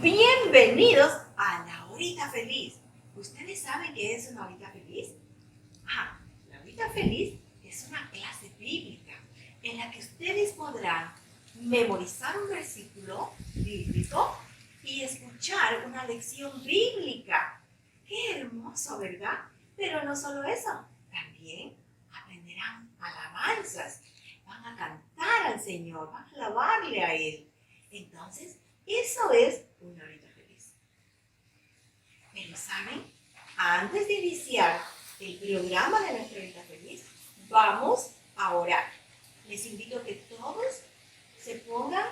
Bienvenidos a la horita feliz. ¿Ustedes saben qué es una horita feliz? La horita feliz es una clase bíblica en la que ustedes podrán memorizar un versículo bíblico y escuchar una lección bíblica. ¡Qué hermoso!, ¿verdad? Pero no solo eso, también aprenderán alabanzas, van a cantar al Señor, van a alabarle a Él. Entonces, eso es una horita feliz. Pero ¿saben? Antes de iniciar el programa de nuestra horita feliz, vamos a orar. Les invito a que todos se pongan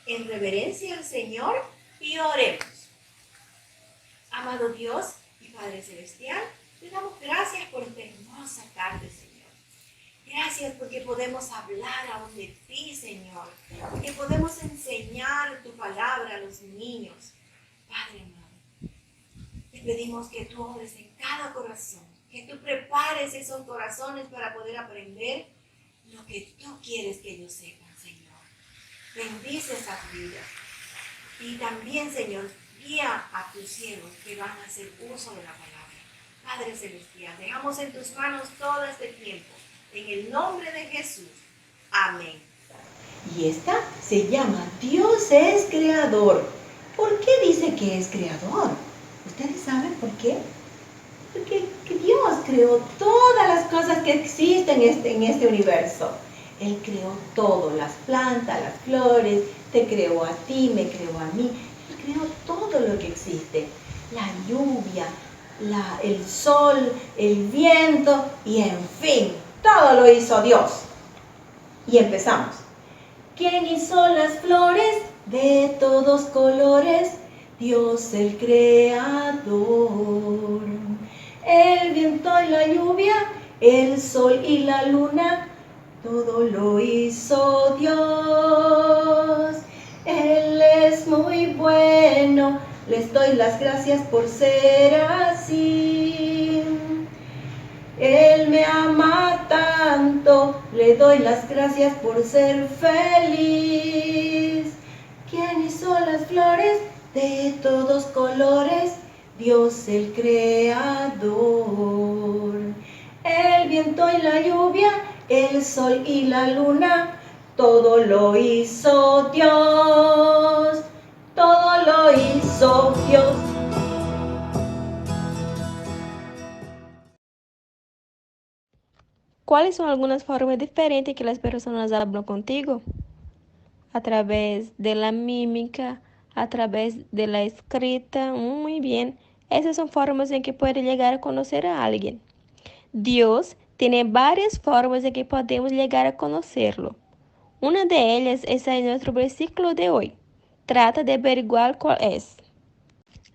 en reverencia al Señor y oremos. Amado Dios y Padre Celestial, te damos gracias por esta hermosa tarde, Señor. Gracias porque podemos hablar aún de ti, Señor, porque podemos enseñar tu palabra a los niños. Padre amado, te pedimos que tú obres en cada corazón, que tú prepares esos corazones para poder aprender lo que tú quieres que ellos sepan, Señor. Bendice esas vidas. Y también, Señor, guía a tus siervos que van a hacer uso de la palabra. Padre Celestial, dejamos en tus manos todo este tiempo. En el nombre de Jesús. Amén. Y esta se llama Dios es creador. ¿Por qué dice que es creador? ¿Ustedes saben por qué? Porque Dios creó todas las cosas que existen en este universo. Él creó todo, las plantas, las flores, te creó a ti, me creó a mí. Él creó todo lo que existe. La lluvia, el sol, el viento y en fin. Todo lo hizo Dios. Y empezamos. ¿Quién hizo las flores de todos colores? Dios el creador. El viento y la lluvia, el sol y la luna, todo lo hizo Dios. Él es muy bueno, les doy las gracias por ser así. Él me ama tanto, le doy las gracias por ser feliz. ¿Quién hizo las flores de todos colores? Dios el creador. El viento y la lluvia, el sol y la luna, todo lo hizo Dios. Todo lo hizo Dios. ¿Cuáles son algunas formas diferentes que las personas hablan contigo? A través de la mímica, a través de la escrita. Muy bien. Esas son formas en que puede llegar a conocer a alguien. Dios tiene varias formas en que podemos llegar a conocerlo. Una de ellas está en nuestro versículo de hoy. Trata de averiguar cuál es.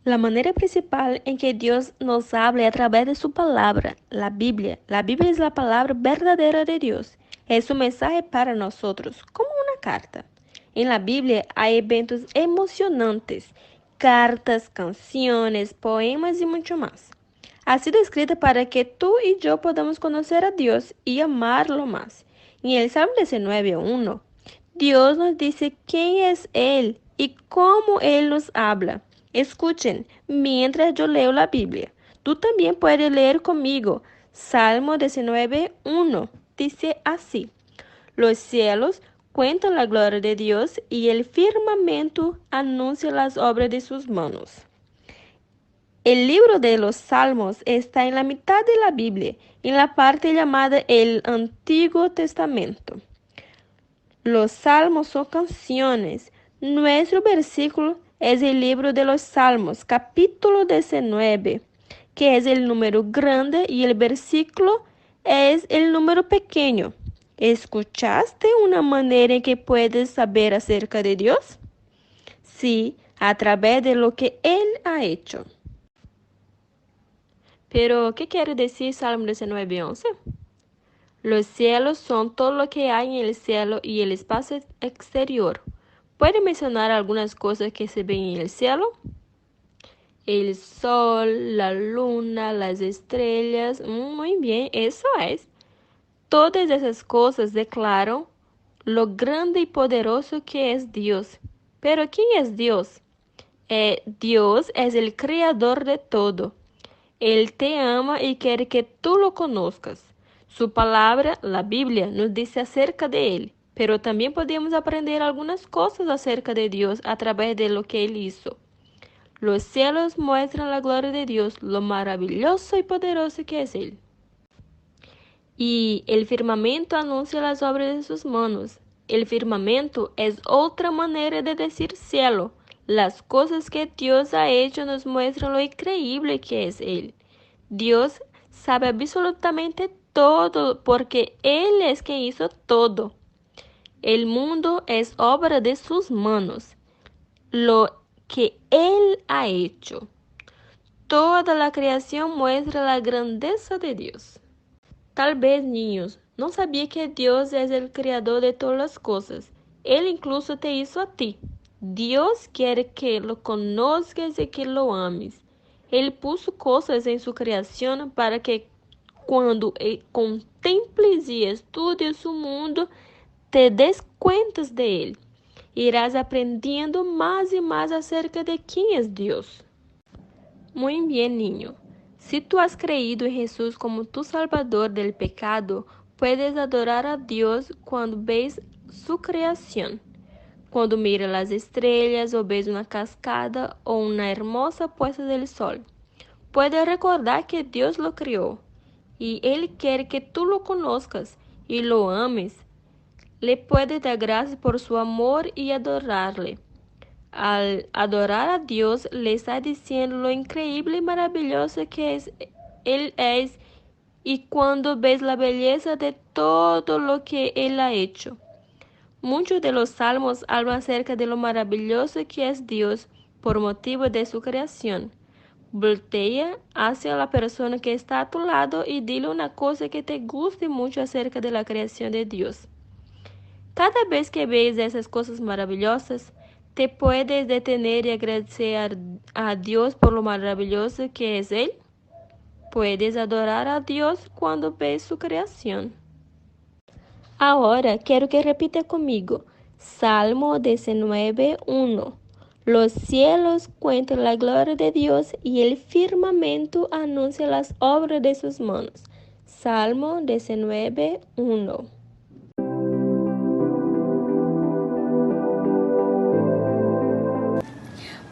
La manera principal en que Dios nos habla es a través de su palabra, la Biblia. La Biblia es la palabra verdadera de Dios. Es un mensaje para nosotros, como una carta. En la Biblia hay eventos emocionantes, cartas, canciones, poemas y mucho más. Ha sido escrita para que tú y yo podamos conocer a Dios y amarlo más. En el Salmo 19:1, Dios nos dice quién es Él y cómo Él nos habla. Escuchen mientras yo leo la Biblia. Tú también puedes leer conmigo. Salmo 19:1 dice así: Los cielos cuentan la gloria de Dios y el firmamento anuncia las obras de sus manos. El libro de los Salmos está en la mitad de la Biblia, en la parte llamada el Antiguo Testamento. Los Salmos son canciones. Nuestro versículo es el libro de los Salmos, capítulo 19, que es el número grande y el versículo es el número pequeño. ¿Escuchaste una manera en que puedes saber acerca de Dios? Sí, a través de lo que Él ha hecho. Pero, ¿qué quiere decir Salmo 19:11? Los cielos son todo lo que hay en el cielo y el espacio exterior. ¿Puede mencionar algunas cosas que se ven en el cielo? El sol, la luna, las estrellas. Muy bien, eso es. Todas esas cosas declaran lo grande y poderoso que es Dios. Pero ¿quién es Dios? Dios es el creador de todo. Él te ama y quiere que tú lo conozcas. Su palabra, la Biblia, nos dice acerca de Él, pero también podemos aprender algunas cosas acerca de Dios a través de lo que Él hizo. Los cielos muestran la gloria de Dios, lo maravilloso y poderoso que es Él. Y el firmamento anuncia las obras de sus manos. El firmamento es otra manera de decir cielo. Las cosas que Dios ha hecho nos muestran lo increíble que es Él. Dios sabe absolutamente todo porque Él es quien hizo todo. El mundo es obra de sus manos, lo que Él ha hecho. Toda la creación muestra la grandeza de Dios. Tal vez, niños, no sabía que Dios es el creador de todas las cosas. Él incluso te hizo a ti. Dios quiere que lo conozcas y que lo ames. Él puso cosas en su creación para que cuando contemples y estudies su mundo, te des cuenta de él. Irás aprendiendo más y más acerca de quién es Dios. Muy bien, niño. Si tú has creído en Jesús como tu Salvador del pecado, puedes adorar a Dios cuando ves su creación. Cuando miras las estrellas o ves una cascada o una hermosa puesta del sol. Puedes recordar que Dios lo creó y Él quiere que tú lo conozcas y lo ames. Le puedes dar gracias por su amor y adorarle. Al adorar a Dios, le está diciendo lo increíble y maravilloso que Él es, y cuando ves la belleza de todo lo que Él ha hecho. Muchos de los salmos hablan acerca de lo maravilloso que es Dios por motivo de su creación. Voltea hacia la persona que está a tu lado y dile una cosa que te guste mucho acerca de la creación de Dios. Cada vez que ves esas cosas maravillosas, te puedes detener y agradecer a Dios por lo maravilloso que es Él. Puedes adorar a Dios cuando ves su creación. Ahora quiero que repita conmigo. Salmo 19:1. Los cielos cuentan la gloria de Dios y el firmamento anuncia las obras de sus manos. Salmo 19:1.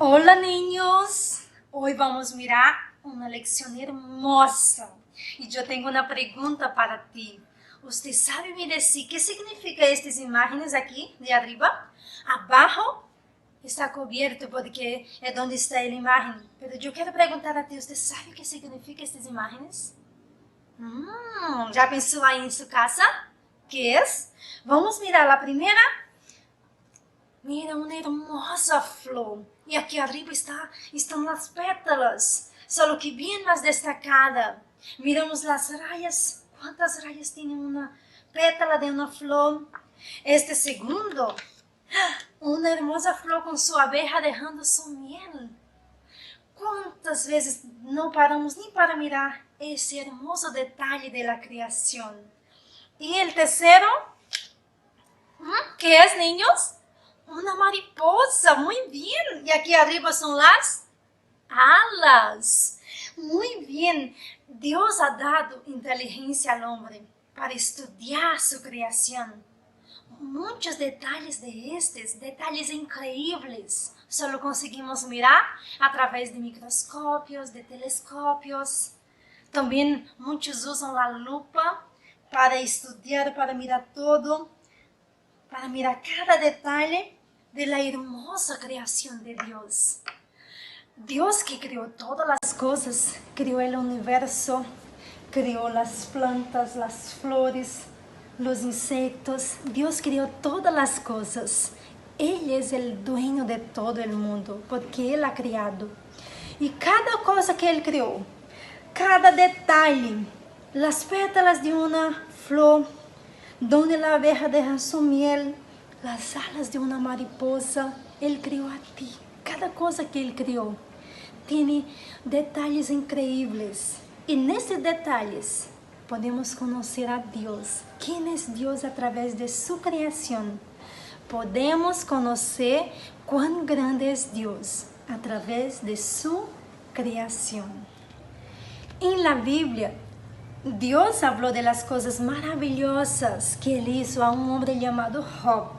Hola niños, hoy vamos a mirar una lección hermosa y yo tengo una pregunta para ti. ¿Usted sabe me decir qué significa estas imágenes aquí de arriba? Abajo está cubierto porque es donde está la imagen, pero yo quiero preguntar a ti, ¿usted sabe qué significa estas imágenes? ¿Ya pensó ahí en su casa? ¿Qué es? Vamos a mirar la primera. Mira, una hermosa flor. Y aquí arriba están las pétalas, solo que bien más destacada. Miramos las rayas. ¿Cuántas rayas tiene una pétala de una flor? Este segundo, una hermosa flor con su abeja dejando su miel. ¿Cuántas veces no paramos ni para mirar ese hermoso detalle de la creación? Y el tercero, ¿qué es, niños? Una mariposa, muy bien. Y aquí arriba son las alas. Muy bien. Dios ha dado inteligencia al hombre para estudiar su creación. Muchos detalles de estos, detalles increíbles, solo conseguimos mirar a través de microscopios, de telescopios. También muchos usan la lupa para estudiar, para mirar todo, para mirar cada detalle de la hermosa creación de Dios. Dios que creó todas las cosas, creó el universo, creó las plantas, las flores, los insectos. Dios creó todas las cosas. Él es el dueño de todo el mundo, porque Él ha creado. Y cada cosa que Él creó, cada detalle, las pétalas de una flor, donde la abeja deja su miel, las alas de una mariposa. Él creó a ti. Cada cosa que Él creó tiene detalles increíbles. Y en estos detalles podemos conocer a Dios. ¿Quién es Dios a través de su creación? Podemos conocer cuán grande es Dios a través de su creación. En la Biblia, Dios habló de las cosas maravillosas que Él hizo a un hombre llamado Job.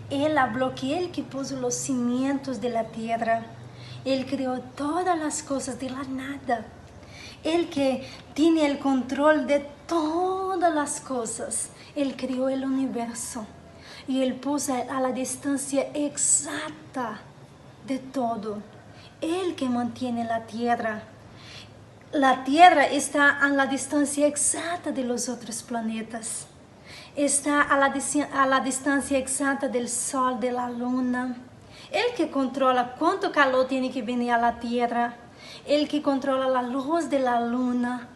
Él habló que Él que puso los cimientos de la tierra. Él creó todas las cosas de la nada. Él que tiene el control de todas las cosas. Él creó el universo. Y Él puso a la distancia exacta de todo. Él que mantiene la tierra. La tierra está a la distancia exacta de los otros planetas. Está a la distancia exacta del sol, de la luna. Él que controla cuánto calor tiene que venir a la tierra. Él que controla la luz de la luna.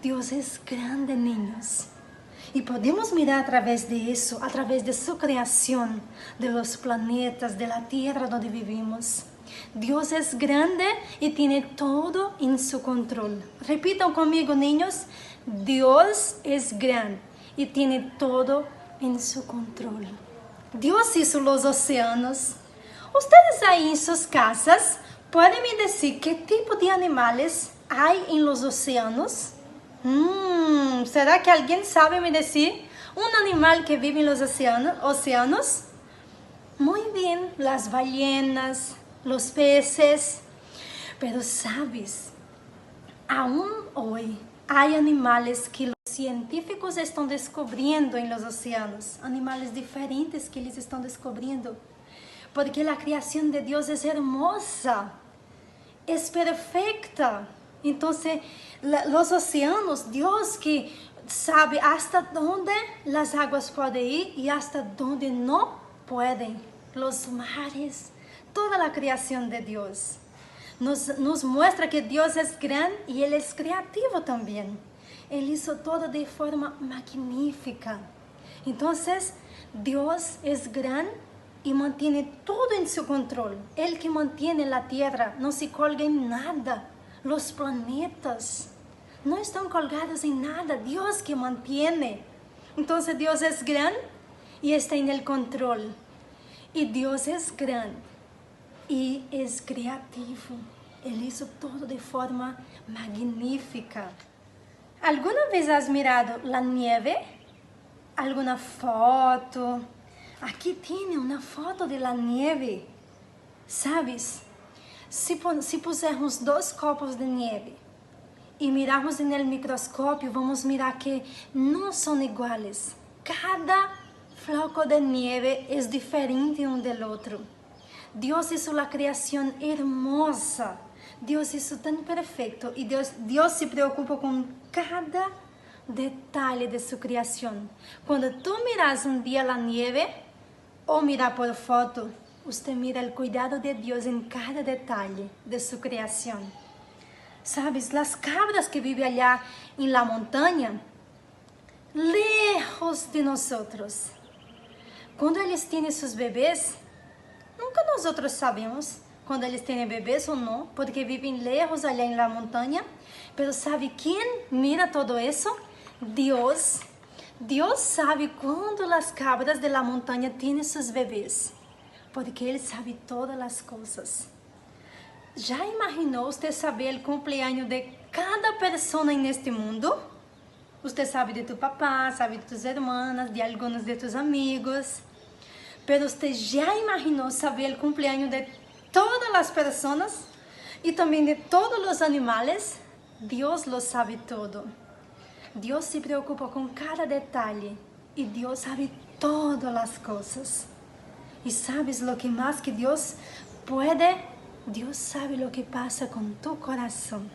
Dios es grande, niños. Y podemos mirar a través de eso, a través de su creación, de los planetas, de la tierra donde vivimos. Dios es grande y tiene todo en su control. Repitan conmigo, niños. Dios es grande y tiene todo en su control. Dios hizo los océanos. Ustedes ahí en sus casas, ¿pueden me decir qué tipo de animales hay en los océanos? ¿Será que alguien sabe me decir un animal que vive en los océanos? Muy bien, las ballenas, los peces. Pero sabes, aún hoy hay animales que los científicos están descubriendo en los océanos. Animales diferentes que eles están descubriendo. Porque la creación de Dios es hermosa, es perfecta. Entonces, los océanos, Dios que sabe hasta dónde las aguas pueden ir y hasta dónde no pueden. Los mares, toda la creación de Dios nos muestra que Dios es grande y Él es creativo también. Él hizo todo de forma magnífica. Entonces, Dios es grande y mantiene todo en su control. Él que mantiene la tierra, no se colga en nada. Los planetas no están colgados en nada. Dios que mantiene. Entonces Dios es grande y está en el control. Y Dios es grande y es creativo. Él hizo todo de forma magnífica. ¿Alguna vez has mirado la nieve? ¿Alguna foto? Aquí tiene una foto de la nieve. ¿Sabes? Si pusermos 2 copos de nieve y mirarmos en el microscopio, vamos mirar que no son iguales. Cada floco de nieve es diferente uno del otro. Dios hizo la creación hermosa. Dios hizo tan perfecto y Dios se preocupa con cada detalle de su creación. Cuando tú miras un día la nieve o mirar por foto, usted mira el cuidado de Dios en cada detalle de su creación. ¿Sabes? Las cabras que viven allá en la montaña, lejos de nosotros. Cuando ellos tienen sus bebés, nunca nosotros sabemos cuando eles têm bebês ou não, porque vivem lejos allá en la montaña. Pero ¿sabe quién mira todo eso? Dios. Dios sabe cuando las cabras de la montaña tienen sus bebês, porque Él sabe todas las cosas. ¿Ya imaginou usted saber el cumpleaños de cada persona en este mundo? Usted sabe de tu papá, sabe de tus hermanas, de algunos de tus amigos. Pero usted ya imaginou saber el cumpleaños de todas las personas y también de todos los animales? Dios lo sabe todo. Dios se preocupa con cada detalle y Dios sabe todas las cosas. ¿Y sabes lo que más que Dios puede? Dios sabe lo que pasa con tu corazón.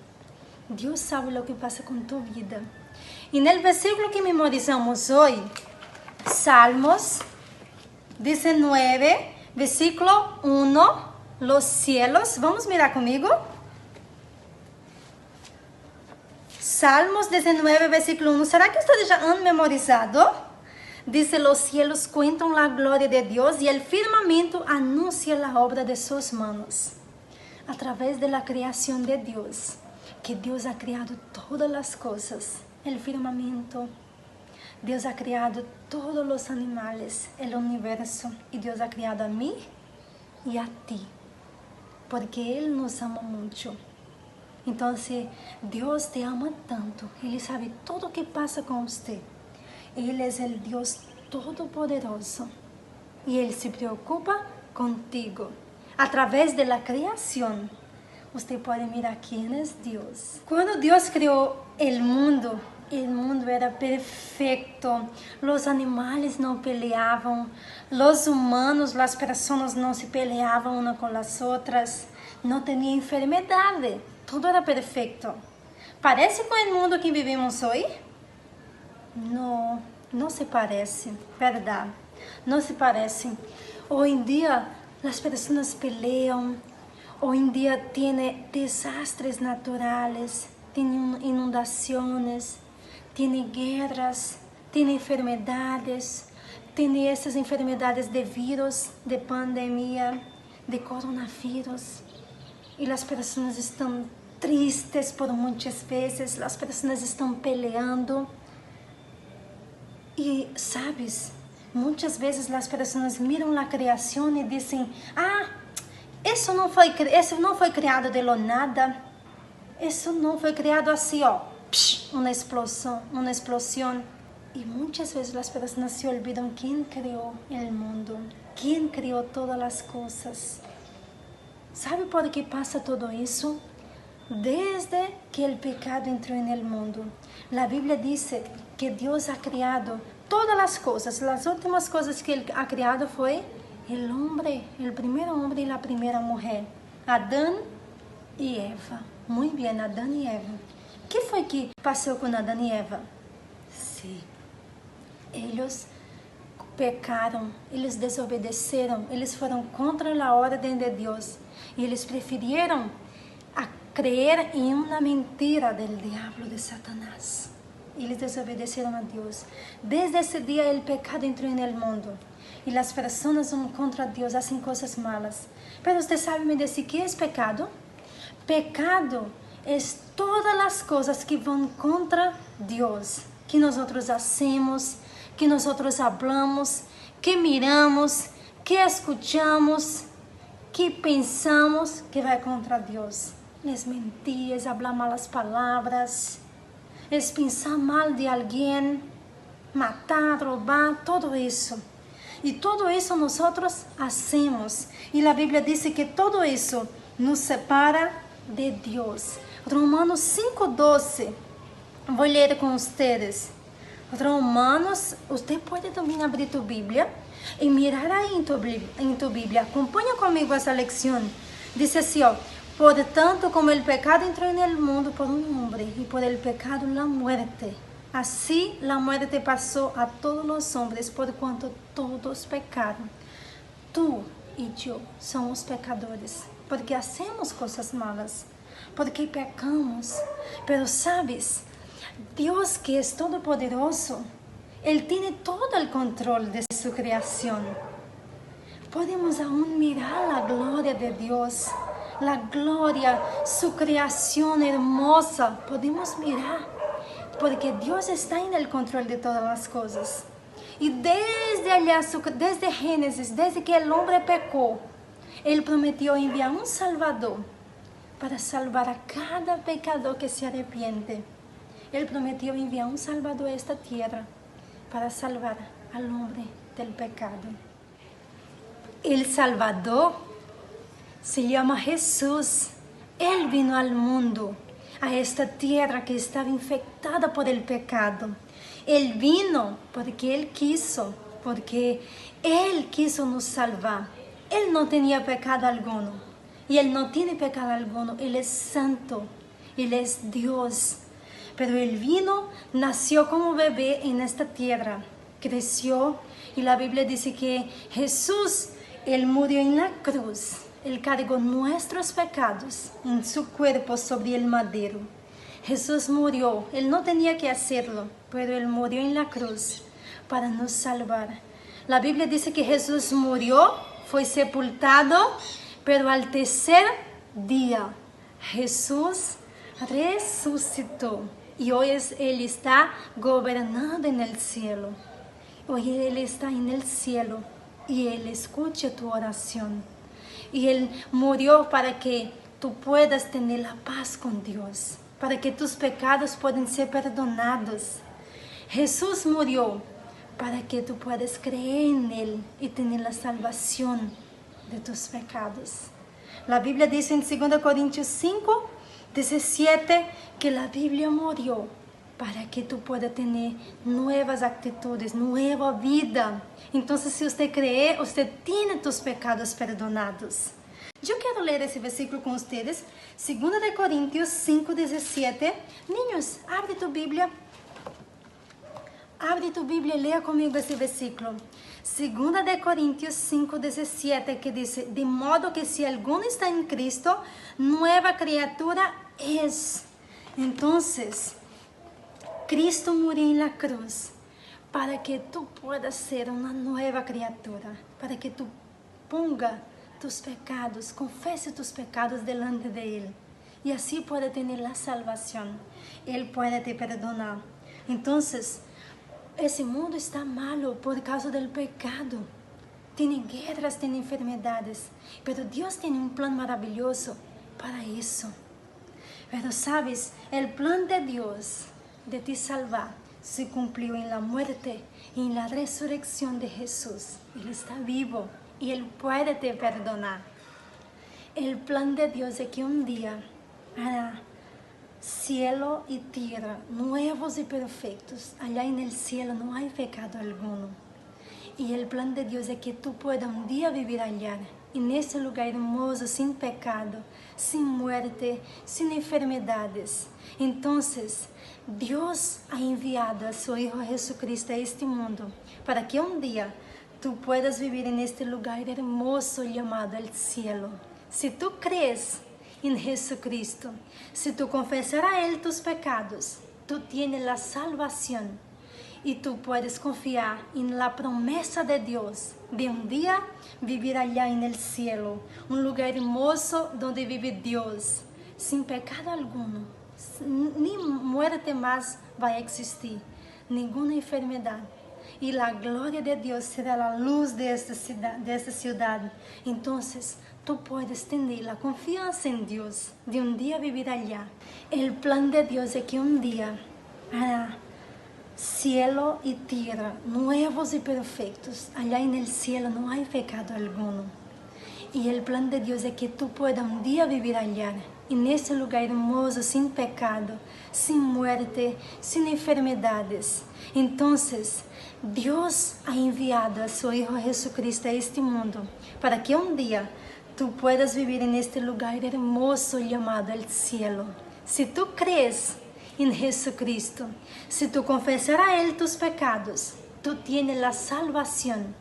Dios sabe lo que pasa con tu vida. Y en el versículo que memorizamos hoy, Salmos 19, versículo 1, los cielos. Vamos mirar conmigo. Salmos 19, versículo 1. ¿Será que ustedes ya han memorizado? Dice, los cielos cuentan la gloria de Dios y el firmamento anuncia la obra de sus manos. A través de la creación de Dios, que Dios ha creado todas las cosas, el firmamento, Dios ha creado todos los animales, el universo, y Dios ha creado a mí y a ti, porque Él nos ama mucho. Entonces, Dios te ama tanto, Él sabe todo lo que pasa con usted. Él es el Dios todopoderoso y Él se preocupa contigo. A través de la creación, usted puede mirar quién es Dios. Cuando Dios creó el mundo era perfecto. Los animales no peleaban, los humanos, las personas no se peleaban unas con las otras, no tenía enfermedades, todo era perfecto. ¿Parece con el mundo que vivimos hoy? No, no se parece, verdad, no se parece. Hoy en día las personas pelean, hoy en día tiene desastres naturales, tiene inundaciones, tiene guerras, tiene enfermedades, tiene esas enfermedades de virus, de pandemia, de coronavirus. Y las personas están tristes por muchas veces, las personas están peleando. Y sabes, muchas veces las personas miran la creación y dicen, eso no fue creado de lo nada, eso no fue creado así, una explosión. Y muchas veces las personas se olvidan quién creó el mundo, quién creó todas las cosas. ¿Sabe por qué pasa todo eso? Desde que el pecado entró en el mundo, la Biblia dice que Dios ha creado todas las cosas. Las últimas cosas que Él ha creado fue el hombre, el primer hombre y la primera mujer, Adán y Eva. Muy bien, Adán y Eva. ¿Qué fue que pasó con Adán y Eva? Sí, ellos pecaron, ellos desobedeceram, eles fueron contra la orden de Dios y ellos prefirieron creer en una mentira del diablo, de Satanás. Eles desobedeceram a Deus. Desde esse dia, o pecado entrou no mundo. E as pessoas vão contra Deus, fazem coisas malas. Mas você sabe me dizer que é pecado? Pecado é todas as coisas que vão contra Deus. Que nós hacemos, que nós falamos, que miramos, que escuchamos, que pensamos, que vai contra Deus. Es mentir, es hablar malas palabras, es pensar mal de alguien, matar, robar, todo eso. Y todo eso nosotros hacemos. Y la Biblia dice que todo eso nos separa de Dios. Romanos 5:12. Voy a leer con ustedes. Romanos, usted puede también abrir tu Biblia y mirar ahí en tu Biblia. Acompaña conmigo esa lección. Dice así, por tanto, como el pecado entró en el mundo por un hombre y por el pecado la muerte, así la muerte pasó a todos los hombres por cuanto todos pecaron. Tú y yo somos pecadores porque hacemos cosas malas, porque pecamos. Pero sabes, Dios que es todopoderoso, Él tiene todo el control de su creación. Podemos aún mirar la gloria de Dios. La gloria, su creación hermosa, podemos mirar, porque Dios está en el control de todas las cosas. Y desde Génesis, desde que el hombre pecó, Él prometió enviar un Salvador para salvar a cada pecador que se arrepiente. Él prometió enviar un Salvador a esta tierra para salvar al hombre del pecado. El Salvador se llama Jesús. Él vino al mundo, a esta tierra que estaba infectada por el pecado. Él vino porque Él quiso nos salvar. Él no tenía pecado alguno y Él no tiene pecado alguno. Él es santo, Él es Dios. Pero Él vino, nació como bebé en esta tierra, creció y la Biblia dice que Jesús, Él murió en la cruz. Él cargó nuestros pecados en su cuerpo sobre el madero. Jesús murió. Él no tenía que hacerlo, pero Él murió en la cruz para nos salvar. La Biblia dice que Jesús murió, fue sepultado, pero al tercer día Jesús resucitó. Y hoy Él está gobernando en el cielo. Hoy Él está en el cielo y Él escucha tu oración. Y Él murió para que tú puedas tener la paz con Dios, para que tus pecados puedan ser perdonados. Jesús murió para que tú puedas creer en Él y tener la salvación de tus pecados. La Biblia dice en 2 Corintios 5, 17, que la Biblia murió para que tú puedas tener nuevas actitudes, nueva vida. Entonces, si usted cree, usted tiene tus pecados perdonados. Yo quiero leer ese versículo con ustedes, 2 Corintios 5, 17. Niños, abre tu Biblia. Abre tu Biblia y lea conmigo ese versículo. 2 Corintios 5, 17, que dice: de modo que si alguno está en Cristo, nueva criatura es. Entonces, Cristo murió en la cruz para que tú puedas ser una nueva criatura, para que tú ponga tus pecados, confese tus pecados delante de Él y así puede tener la salvación. Él puede te perdonar. Entonces, ese mundo está malo por causa del pecado. Tiene guerras, tiene enfermedades, pero Dios tiene un plan maravilloso para eso. Pero sabes, el plan de Dios de te salvar se cumplió en la muerte y en la resurrección de Jesús. Él está vivo y Él puede te perdonar. El plan de Dios es que un día hará cielo y tierra nuevos y perfectos. Allá en el cielo no hay pecado alguno. Y el plan de Dios es que tú puedas un día vivir allá, en ese lugar hermoso, sin pecado, sin muerte, sin enfermedades. Entonces, Dios ha enviado a su Hijo Jesucristo a este mundo para que un día tú puedas vivir en este lugar hermoso llamado el cielo. Si tú crees en Jesucristo, si tú confesarás a Él tus pecados, tú tienes la salvación y tú puedes confiar en la promesa de Dios de un día vivir allá en el cielo, un lugar hermoso donde vive Dios, sin pecado alguno, ni muerte más va a existir, ninguna enfermedad. Y la gloria de Dios será la luz de esta ciudad. Entonces, tú puedes tener la confianza en Dios de un día vivir allá. El plan de Dios es que un día hará cielo y tierra nuevos y perfectos. Allá en el cielo no hay pecado alguno. Y el plan de Dios es que tú puedas un día vivir allá, en ese lugar hermoso, sin pecado, sin muerte, sin enfermedades. Entonces, Dios ha enviado a su Hijo Jesucristo a este mundo para que un día tú puedas vivir en este lugar hermoso llamado el cielo. Si tú crees en Jesucristo, si tú confesarás a Él tus pecados, tú tienes la salvación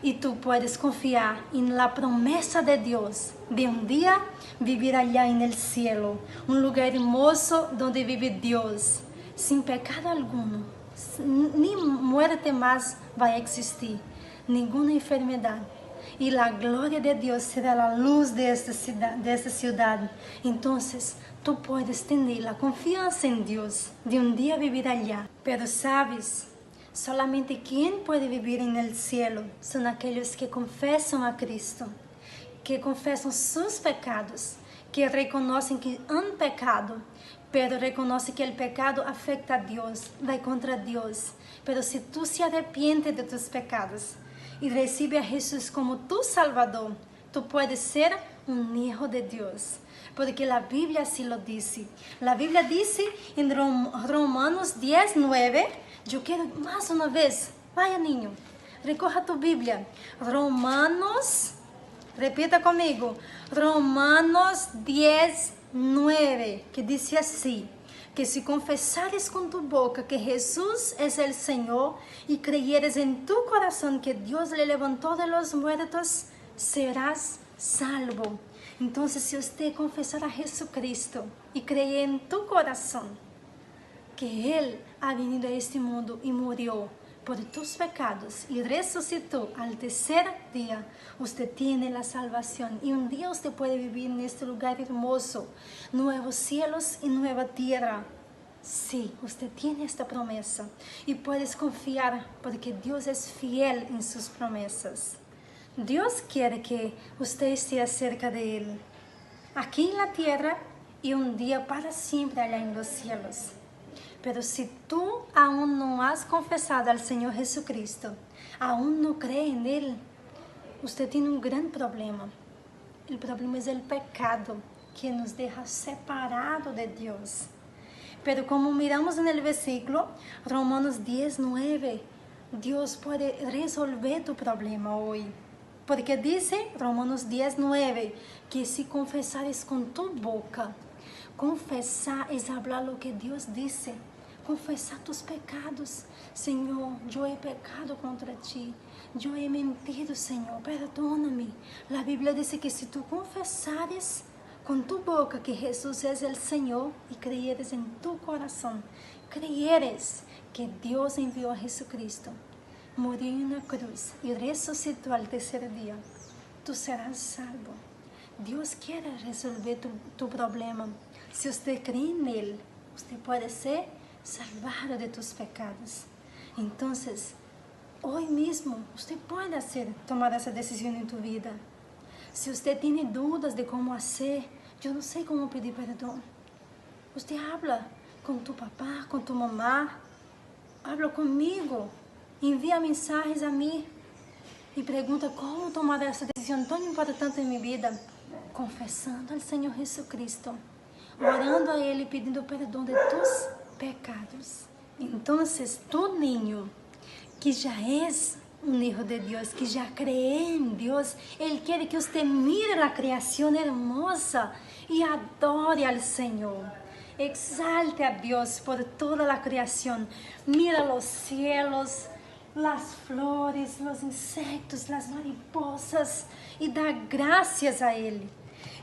y tú puedes confiar en la promesa de Dios de un día vivir allá en el cielo, un lugar hermoso donde vive Dios, sin pecado alguno, ni muerte más va a existir, ninguna enfermedad. Y la gloria de Dios será la luz de esta ciudad. Entonces, tú puedes tener la confianza en Dios de un día vivir allá. Pero sabes, solamente quien puede vivir en el cielo son aquellos que confesan a Cristo, que confesan sus pecados, que reconocen que han pecado, pero reconocen que el pecado afecta a Dios, va contra Dios. Pero si tú se arrepientes de tus pecados y recibes a Jesús como tu Salvador, tú puedes ser un hijo de Dios. Porque la Biblia así lo dice. La Biblia dice en Romanos 10, 9, yo quiero más una vez, vaya niño, recoja tu Biblia. Romanos, repita conmigo, Romanos 10, 9, que dice así: que si confesares con tu boca que Jesús es el Señor y creyeres en tu corazón que Dios le levantó de los muertos, serás salvo. Entonces, si usted confesar a Jesucristo y cree en tu corazón que Él ha venido a este mundo y murió por tus pecados y resucitó al tercer día, usted tiene la salvación y un día usted puede vivir en este lugar hermoso, nuevos cielos y nueva tierra. Sí, usted tiene esta promesa y puedes confiar porque Dios es fiel en sus promesas. Dios quiere que usted esté cerca de Él, aquí en la tierra y un día para siempre allá en los cielos. Pero si tú aún no has confesado al Señor Jesucristo, aún no cree en Él, usted tiene un gran problema. El problema es el pecado que nos deja separados de Dios. Pero como miramos en el versículo, Romanos 10:9, Dios puede resolver tu problema hoy. Porque dice Romanos 10:9, que si confesares con tu boca, confesar es hablar lo que Dios dice. Confesar tus pecados. Señor, yo he pecado contra ti. Yo he mentido, Señor, perdóname. La Biblia dice que si tú confesares con tu boca que Jesús es el Señor y creyeres en tu corazón, creyeres que Dios envió a Jesucristo, murió en una cruz y resucitó al tercer día, tú serás salvo. Dios quiere resolver tu problema. Si usted cree en Él, usted puede ser salvado de tus pecados. Entonces, hoy mismo usted puede tomar esa decisión en tu vida. Si usted tiene dudas de cómo hacer, yo no sé cómo pedir perdón, usted habla con tu papá, con tu mamá, habla conmigo, envía mensajes a mí y pregunta cómo tomar esa decisión tan importante en mi vida, confesando al Señor Jesucristo, orando a Él y pidiendo perdón de tus pecados. Entonces, tu niño, que ya es un hijo de Dios, que ya cree en Dios, Él quiere que usted mire la creación hermosa y adore al Señor. Exalte a Dios por toda la creación. Mira los cielos, las flores, los insectos, las mariposas y da gracias a Él.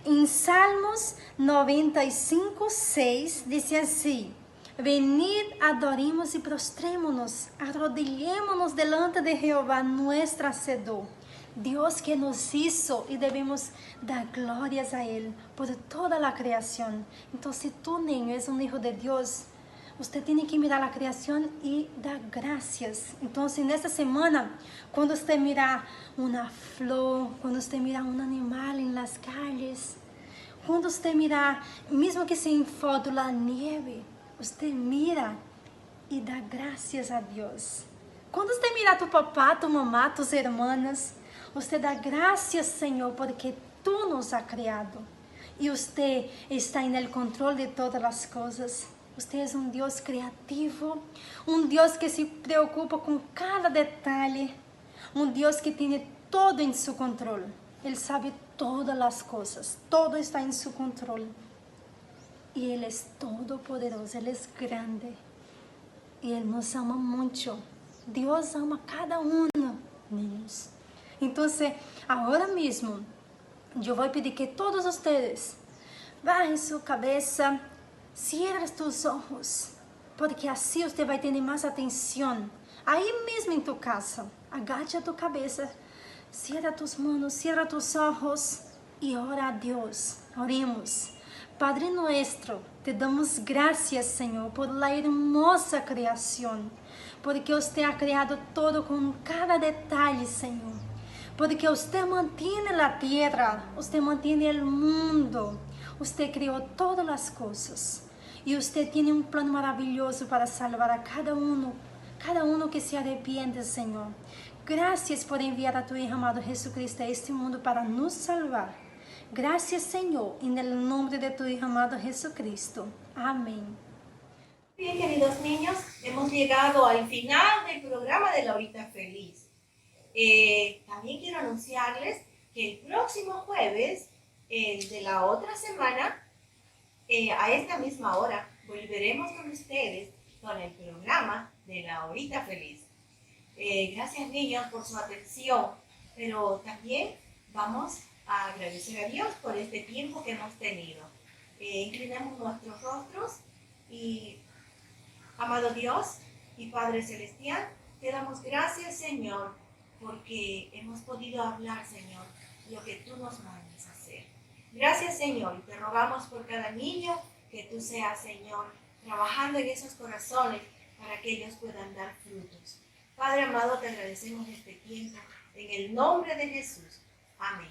En Salmos 95:6 dice así: venid, adoremos y prostrémonos, arrodillémonos delante de Jehová nuestro Hacedor, Dios que nos hizo, y debemos dar glorias a Él por toda la creación. Entonces, si tu niño es un hijo de Dios, usted tiene que mirar la creación y dar gracias. Entonces, en esta semana, cuando usted mira una flor, cuando usted mira un animal en las calles, cuando usted mira, mismo que sea en foto, la nieve, usted mira y da gracias a Dios. Cuando usted mira a tu papá, tu mamá, tus hermanas, usted da gracias, Señor, porque tú nos has creado y usted está en el control de todas las cosas. Usted es un Dios creativo, un Dios que se preocupa con cada detalle, un Dios que tiene todo en su control. Él sabe todas las cosas, todo está en su control. Y Él es todopoderoso, Él es grande y Él nos ama mucho. Dios ama a cada uno, niños. Entonces, ahora mismo, yo voy a pedir que todos ustedes bajen su cabeza, cierren tus ojos, porque así usted va a tener más atención. Ahí mismo en tu casa, agacha tu cabeza, cierra tus manos, cierra tus ojos y ora a Dios. Oremos. Padre nuestro, te damos gracias, Señor, por la hermosa creación, porque usted ha creado todo con cada detalle, Señor, porque usted mantiene la tierra, usted mantiene el mundo, usted creó todas las cosas y usted tiene un plan maravilloso para salvar a cada uno que se arrepiente, Señor. Gracias por enviar a tu Hijo amado Jesucristo a este mundo para nos salvar. Gracias, Señor, en el nombre de tu Hijo amado Jesucristo. Amén. Bien, queridos niños, hemos llegado al final del programa de La Horita Feliz. También quiero anunciarles que el próximo jueves de la otra semana, a esta misma hora, volveremos con ustedes con el programa de La Horita Feliz. Gracias, niños, por su atención, pero también vamos a agradecer a Dios por este tiempo que hemos tenido. Inclinemos nuestros rostros y, amado Dios y Padre Celestial, te damos gracias, Señor, porque hemos podido hablar, Señor, lo que tú nos mandas a hacer. Gracias, Señor, y te rogamos por cada niño que tú seas, Señor, trabajando en esos corazones para que ellos puedan dar frutos. Padre amado, te agradecemos este tiempo en el nombre de Jesús. Amén.